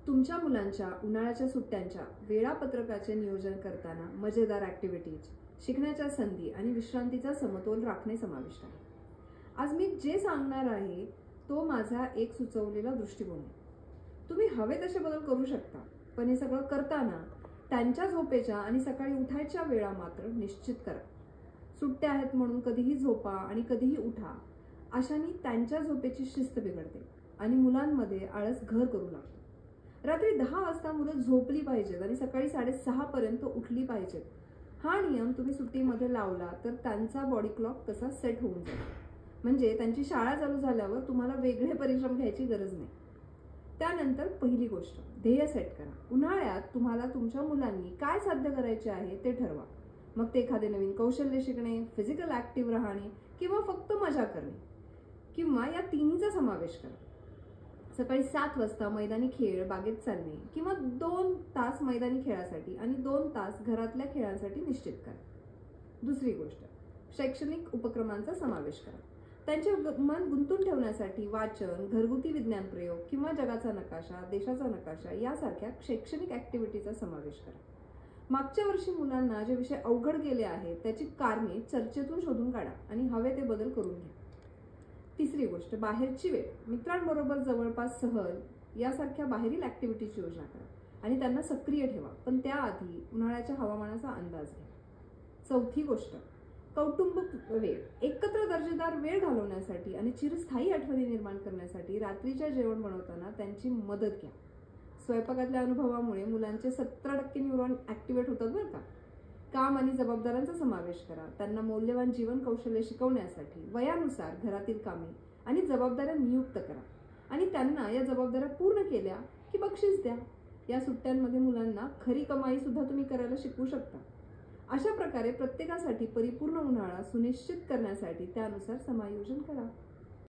तुमच्या मुलांच्या उन्हाळ्याच्या सुट्ट्यांच्या वेळापत्रकाचे नियोजन करताना मजेदार ॲक्टिव्हिटीज, शिकण्याच्या संधी आणि विश्रांतीचा समतोल राखणे समाविष्ट आहे. आज मी जे सांगणार आहे तो माझा एक सुचवलेला दृष्टिकोन आहे. तुम्ही हवे तसे बदल करू शकता, पण हे सगळं करताना त्यांच्या झोपेच्या आणि सकाळी उठायच्या वेळा मात्र निश्चित करा. सुट्ट्या आहेत म्हणून कधीही झोपा आणि कधीही उठा अशाने त्यांच्या झोपेची शिस्त बिघडते आणि मुलांमध्ये आळस घर करू लागतो. रात्री 10 वाजता मुलं झोपली पाहिजेत आणि सकाळी 6:30 पर्यंत उठली पाहिजेत. हा नियम तुम्ही सुट्टीमध्ये लावला तर त्यांचा बॉडी क्लॉक तसा सेट होऊन जाईल. म्हणजे त्यांची शाळा चालू झाल्यावर तुम्हाला वेगळे परिश्रम घ्यायची गरज नाही. त्यानंतर पहिली गोष्ट, ध्येय सेट करा. उन्हाळ्यात तुम्हाला तुमच्या मुलांनी काय साध्य करायचे आहे ते ठरवा. मग ते एखादे नवीन कौशल्य शिकणे, फिजिकल ऍक्टिव्ह राहणे किंवा फक्त मजा करणे किंवा या तिन्हीचा समावेश करा. सकाळी 7 वाजता मैदानी खेळ, बागेत चालणे किंवा 2 तास मैदानी खेळासाठी आणि 2 तास घरातल्या खेळांसाठी निश्चित करा. दुसरी गोष्ट, शैक्षणिक उपक्रमांचा समावेश करा. त्यांचे मन गुंतून ठेवण्यासाठी वाचन, घरगुती विज्ञान प्रयोग किंवा जगाचा नकाशा, देशाचा नकाशा यासारख्या शैक्षणिक ऍक्टिव्हिटीचा समावेश करा. मागच्या वर्षी मुलांना जे विषय अवघड गेले आहेत त्याची कारणे चर्चेतून शोधून काढा आणि हवे ते बदल करून घ्या. तिसरी गोष्ट, बाहेरची वेळ, मित्रांबरोबर जवळपास सहल यासारख्या बाहेरील ऍक्टिव्हिटीची योजना करा आणि त्यांना सक्रिय ठेवा, पण त्याआधी उन्हाळ्याच्या हवामानाचा अंदाज घ्या. चौथी गोष्ट, कौटुंबिक वेळ, एकत्र दर्जेदार वेळ घालवण्यासाठी आणि चिरस्थायी आठवणी निर्माण करण्यासाठी रात्रीच्या जेवण बनवताना त्यांची मदत घ्या. स्वयंपाकातल्या अनुभवामुळे मुलांचे 17% न्यूरॉन ऍक्टिव्हेट होतात बरं का. काम आणि जबाबदाऱ्यांचा समावेश करा. त्यांना मौल्यवान जीवन कौशल्य शिकवण्यासाठी वयानुसार घरातील कामे आणि जबाबदाऱ्या नियुक्त करा आणि त्यांना या जबाबदाऱ्या पूर्ण केल्या की बक्षीस द्या. या सुट्ट्यांमध्ये मुलांना खरी कमाई सुद्धा तुम्ही करायला शिकवू शकता. अशा प्रकारे प्रत्येकासाठी परिपूर्ण उन्हाळा सुनिश्चित करण्यासाठी त्यानुसार समायोजन करा.